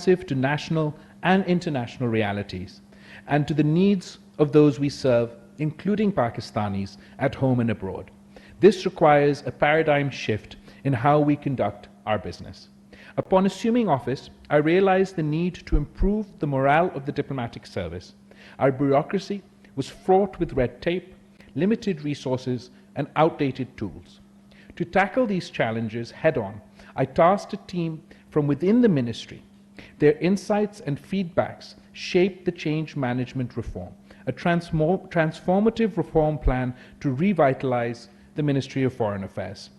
to national and international realities, and to the needs of those we serve, including Pakistanis at home and abroad. This requires a paradigm shift in how we conduct our business. Upon assuming office, I realized the need to improve the morale of the diplomatic service. Our bureaucracy was fraught with red tape, limited resources, and outdated tools. To tackle these challenges head-on, I tasked a team from within the ministry. Their insights and feedbacks shaped the change management reform, a transformative reform plan to revitalize the Ministry of Foreign Affairs.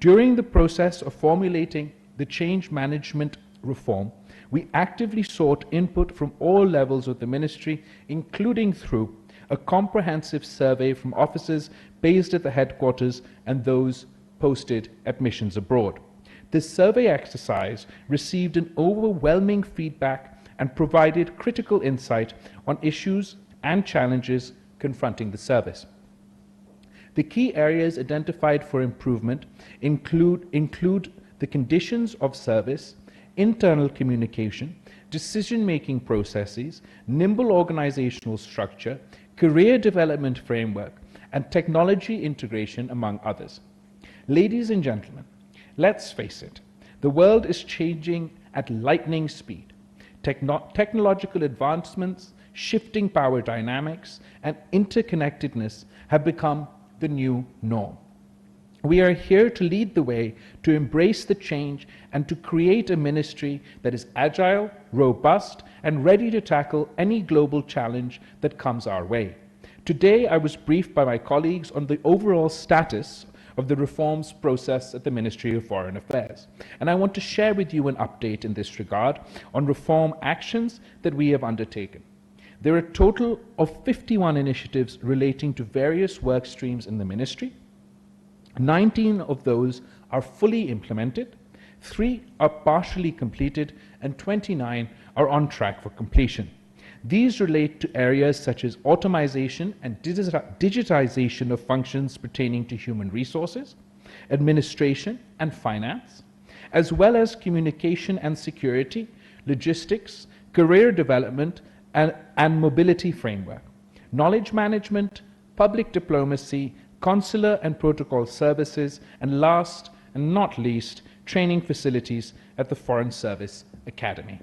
During the process of formulating the change management reform, we actively sought input from all levels of the ministry, including through a comprehensive survey from officers based at the headquarters and those posted at missions abroad. This survey exercise received an overwhelming feedback and provided critical insight on issues and challenges confronting the service. The key areas identified for improvement include the conditions of service, internal communication, decision-making processes, nimble organizational structure, career development framework, and technology integration, among others. Ladies and gentlemen, let's face it, the world is changing at lightning speed. Technological advancements, shifting power dynamics, and interconnectedness have become the new norm. We are here to lead the way, to embrace the change, and to create a ministry that is agile, robust, and ready to tackle any global challenge that comes our way. Today, I was briefed by my colleagues on the overall status of the reforms process at the Ministry of Foreign Affairs, and I want to share with you an update in this regard on reform actions that we have undertaken. There are a total of 51 initiatives relating to various work streams in the ministry. 19 of those are fully implemented, 3 are partially completed, and 29 are on track for completion. These relate to areas such as automation and digitization of functions pertaining to human resources, administration and finance, as well as communication and security, logistics, career development, and mobility framework, knowledge management, public diplomacy, consular and protocol services, and last and not least, training facilities at the Foreign Service Academy.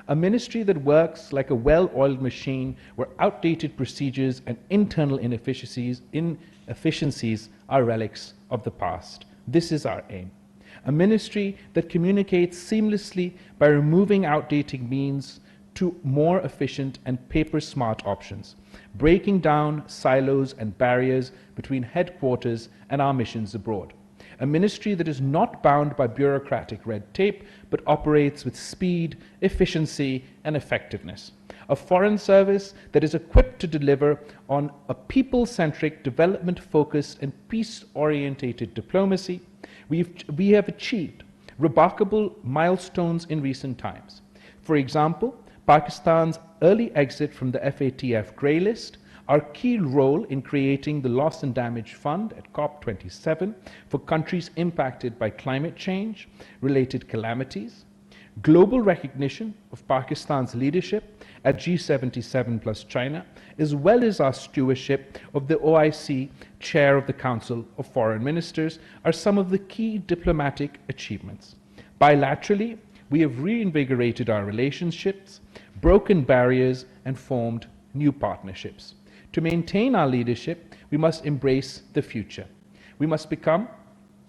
A ministry that works like a well-oiled machine where outdated procedures and internal inefficiencies are relics of the past. This is our aim. A ministry that communicates seamlessly by removing outdated means to more efficient and paper-smart options, breaking down silos and barriers between headquarters and our missions abroad. A ministry that is not bound by bureaucratic red tape, but operates with speed, efficiency, and effectiveness. A foreign service that is equipped to deliver on a people-centric, development-focused, and peace-orientated diplomacy. We have achieved remarkable milestones in recent times. For example, Pakistan's early exit from the FATF grey list, our key role in creating the Loss and Damage Fund at COP27 for countries impacted by climate change related calamities, global recognition of Pakistan's leadership at G77 plus China, as well as our stewardship of the OIC Chair of the Council of Foreign Ministers are some of the key diplomatic achievements. Bilaterally, we have reinvigorated our relationships, broken barriers, and formed new partnerships. To maintain our leadership, we must embrace the future. We must become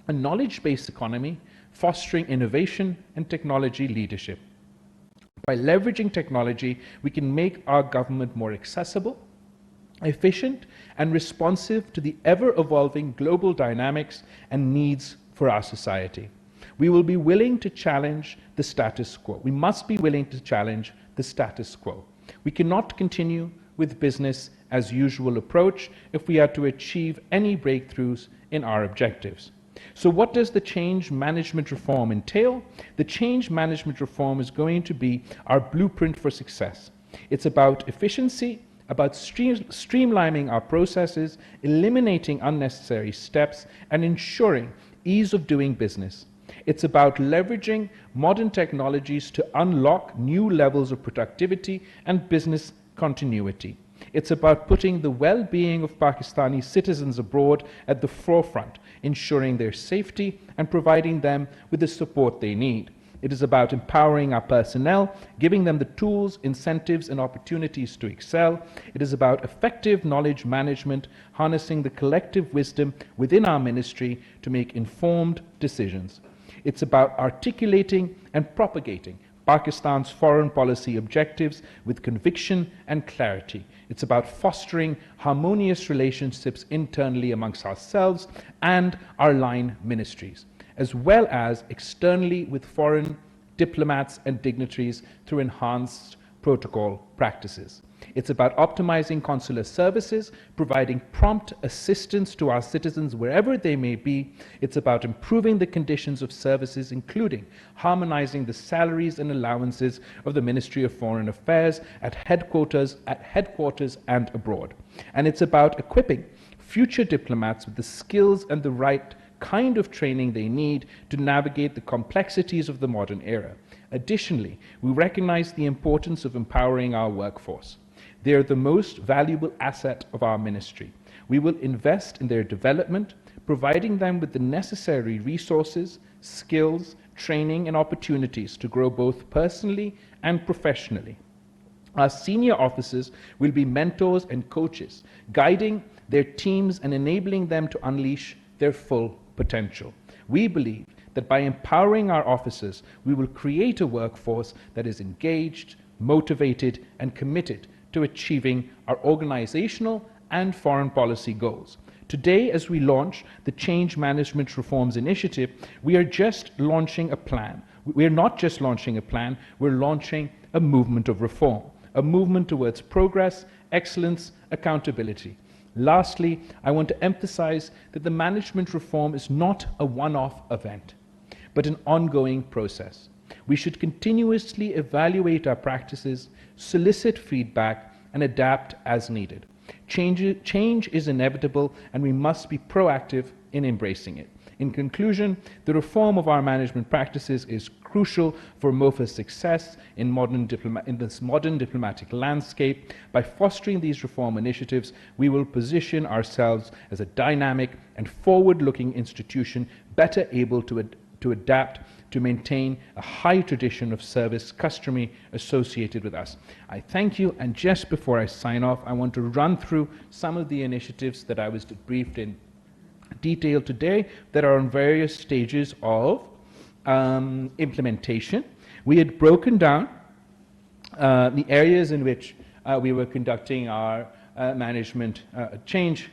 a knowledge-based economy, fostering innovation and technology leadership. By leveraging technology, we can make our government more accessible, efficient, and responsive to the ever-evolving global dynamics and needs for our society. We will be willing to challenge the status quo. We must be willing to challenge the status quo. We cannot continue with business as usual approach if we are to achieve any breakthroughs in our objectives. So what does the change management reform entail? The change management reform is going to be our blueprint for success. It's about efficiency, about streamlining our processes, eliminating unnecessary steps, and ensuring ease of doing business. It's about leveraging modern technologies to unlock new levels of productivity and business continuity. It's about putting the well-being of Pakistani citizens abroad at the forefront, ensuring their safety and providing them with the support they need. It is about empowering our personnel, giving them the tools, incentives, and opportunities to excel. It is about effective knowledge management, harnessing the collective wisdom within our ministry to make informed decisions. It's about articulating and propagating Pakistan's foreign policy objectives with conviction and clarity. It's about fostering harmonious relationships internally amongst ourselves and our line ministries, as well as externally with foreign diplomats and dignitaries through enhanced protocol practices. It's about optimizing consular services, providing prompt assistance to our citizens wherever they may be. It's about improving the conditions of services, including harmonizing the salaries and allowances of the Ministry of Foreign Affairs at headquarters and abroad. And it's about equipping future diplomats with the skills and the right kind of training they need to navigate the complexities of the modern era. Additionally, we recognize the importance of empowering our workforce. They are the most valuable asset of our ministry. We will invest in their development, providing them with the necessary resources, skills, training, and opportunities to grow both personally and professionally. Our senior officers will be mentors and coaches, guiding their teams and enabling them to unleash their full potential. We believe that by empowering our officers, we will create a workforce that is engaged, motivated, and committed to achieving our organizational and foreign policy goals. Today, as we launch the Change Management Reforms Initiative, we are just launching a plan. We are not just launching a plan, we're launching a movement of reform, a movement towards progress, excellence, accountability. Lastly, I want to emphasize that the management reform is not a one-off event, but an ongoing process. We should continuously evaluate our practices, solicit feedback, and adapt as needed. Change is inevitable, and we must be proactive in embracing it. In conclusion, the reform of our management practices is crucial for MOFA's success in this modern diplomatic landscape. By fostering these reform initiatives, we will position ourselves as a dynamic and forward-looking institution, better able to adapt to maintain a high tradition of service customary associated with us. I thank you, and just before I sign off, I want to run through some of the initiatives that I was briefed in detail today that are on various stages of implementation. We had broken down the areas in which we were conducting our management change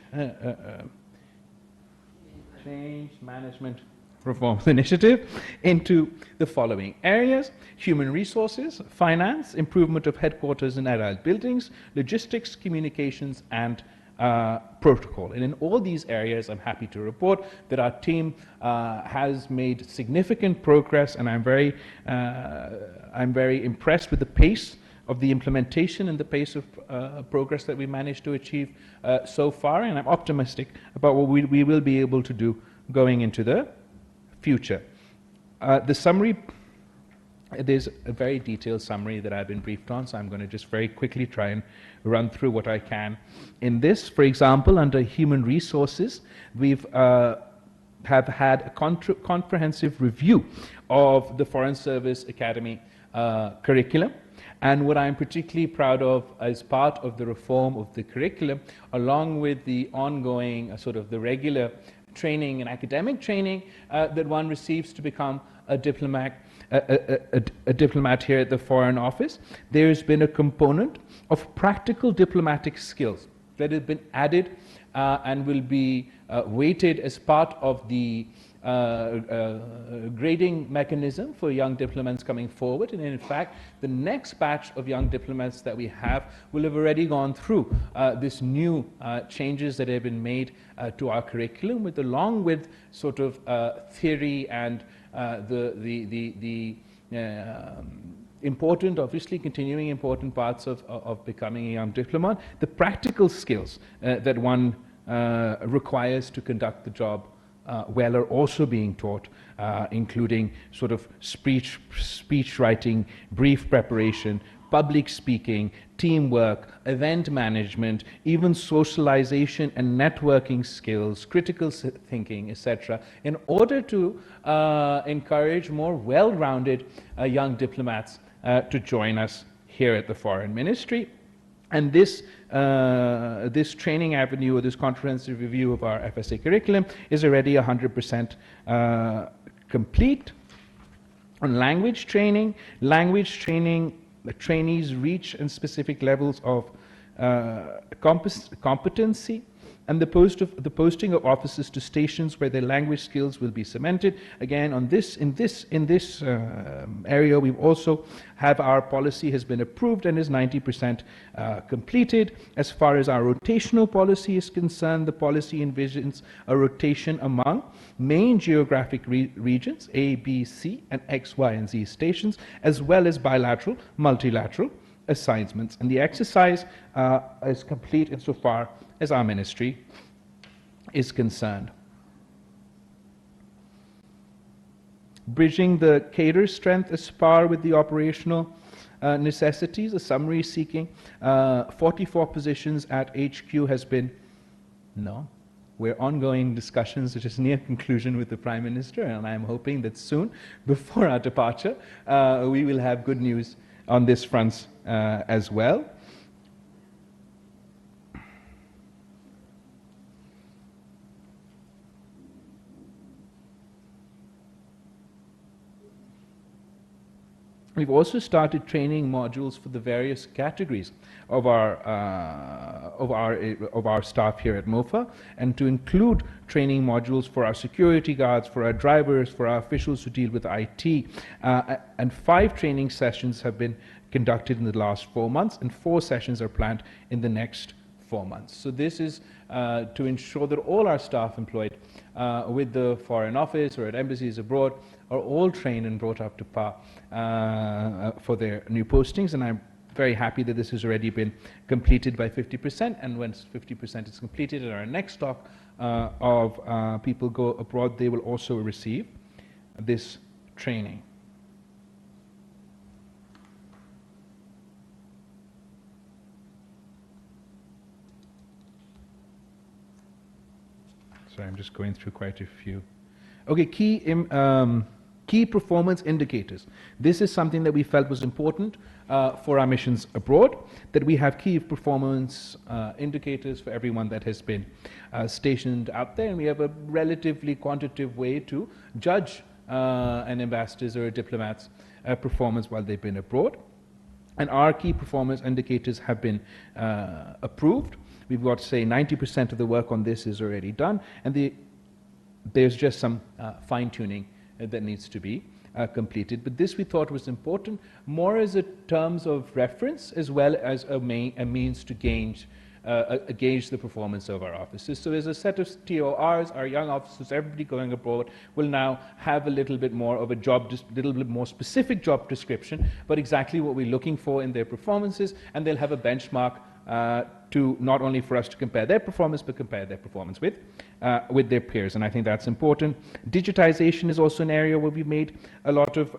management reforms initiative into the following areas: human resources, finance, improvement of headquarters and adult buildings, logistics, communications, and protocol. And in all these areas, I'm happy to report that our team has made significant progress, and I'm very impressed with the pace of the implementation and the pace of progress that we managed to achieve so far, and I'm optimistic about what we will be able to do going into the future. The summary, there's a very detailed summary that I've been briefed on, so I'm going to just very quickly try and run through what I can. In this, for example, under human resources, we've have had a comprehensive review of the Foreign Service Academy curriculum. And what I'm particularly proud of as part of the reform of the curriculum, along with the ongoing sort of the regular training and academic training that one receives to become a diplomat here at the Foreign Office, there's been a component of practical diplomatic skills that have been added and will be weighted as part of the grading mechanism for young diplomats coming forward. And in fact, the next batch of young diplomats that we have will have already gone through this new changes that have been made to our curriculum, along with sort of theory and the important, obviously continuing important parts of becoming a young diplomat, the practical skills that one requires to conduct the job well are also being taught, including sort of speech writing, brief preparation, public speaking, teamwork, event management, even socialization and networking skills, critical thinking, etc., in order to encourage more well-rounded young diplomats to join us here at the Foreign Ministry. And this training avenue, or this comprehensive review of our FSA curriculum, is already 100% complete. On language training, the trainees reach in specific levels of competency, and the posting of officers to stations where their language skills will be cemented. Again, on this in this area, we've also have our policy has been approved and is 90% completed. As far as our rotational policy is concerned, the policy envisions a rotation among main geographic regions, A, B, C, and X, Y, and Z stations, as well as bilateral, multilateral assignments. And the exercise is complete insofar as our ministry is concerned. Bridging the cater strength as par with the operational necessities, a summary seeking 44 positions at HQ has been, we're ongoing discussions which is near conclusion with the Prime Minister, and I'm hoping that soon, before our departure, we will have good news on this front as well. We've also started training modules for the various categories of our staff here at MOFA, and to include training modules for our security guards, for our drivers, for our officials who deal with IT. And 5 training sessions have been conducted in the last 4 months, and 4 sessions are planned in the next 4 months. So this is to ensure that all our staff employed with the Foreign Office or at embassies abroad are all trained and brought up to par for their new postings. And I'm very happy that this has already been completed by 50%. And once 50% is completed and our next stock of people go abroad, they will also receive this training. Sorry, I'm just going through quite a few. Okay, key performance indicators. This is something that we felt was important for our missions abroad, that we have key performance indicators for everyone that has been stationed out there, and we have a relatively quantitative way to judge an ambassador's or a diplomat's performance while they've been abroad. And our key performance indicators have been approved. We've got, say, 90% of the work on this is already done, and there's just some fine-tuning that needs to be completed. But this we thought was important, more as a terms of reference as well as a means to gauge the performance of our officers. So as a set of TORs, our young officers, everybody going abroad, will now have a little bit more of a little bit more specific job description, but exactly what we're looking for in their performances, and they'll have a benchmark to not only for us to compare their performance, but compare their performance with their peers, and I think that's important. Digitization is also an area where we made a lot of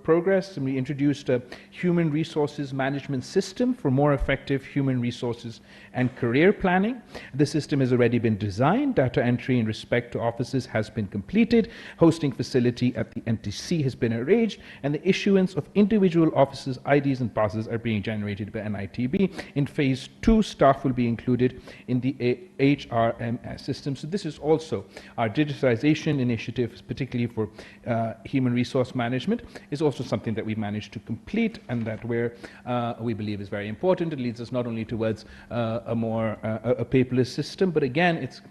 progress, and we introduced a human resources management system for more effective human resources and career planning. The system has already been designed, data entry in respect to offices has been completed, hosting facility at the NTC has been arranged, and the issuance of individual officers' IDs and passes are being generated by NITB. In phase 2, staff will be included in the HRMS system. So this is also our digitization initiative, particularly for human resource management, is also something that we managed to complete, and that we believe is very important. It leads us not only towards a paperless system, but again, it's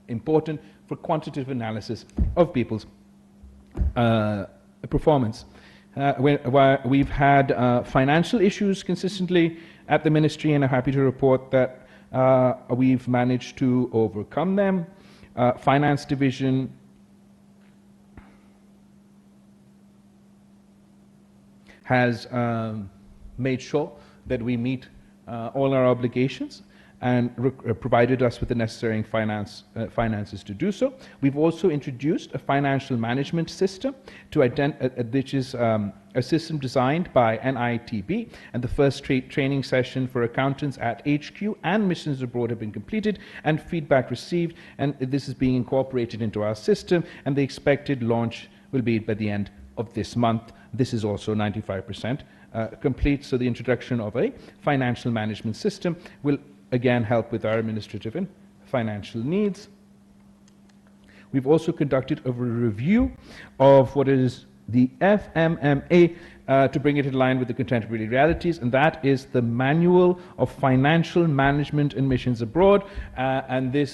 important for quantitative analysis of people's performance. We've had financial issues consistently at the ministry, and I'm happy to report that we've managed to overcome them. Finance division has made sure that we meet all our obligations, and provided us with the necessary finances to do so. We've also introduced a financial management system which is a system designed by NITB, and the first training session for accountants at HQ and missions abroad have been completed and feedback received, and this is being incorporated into our system, and the expected launch will be by the end of this month. This is also 95% complete, so the introduction of a financial management system will again help with our administrative and financial needs. We've also conducted a review of what is the FMMA to bring it in line with the contemporary realities, and that is the Manual of Financial Management in Missions Abroad, and this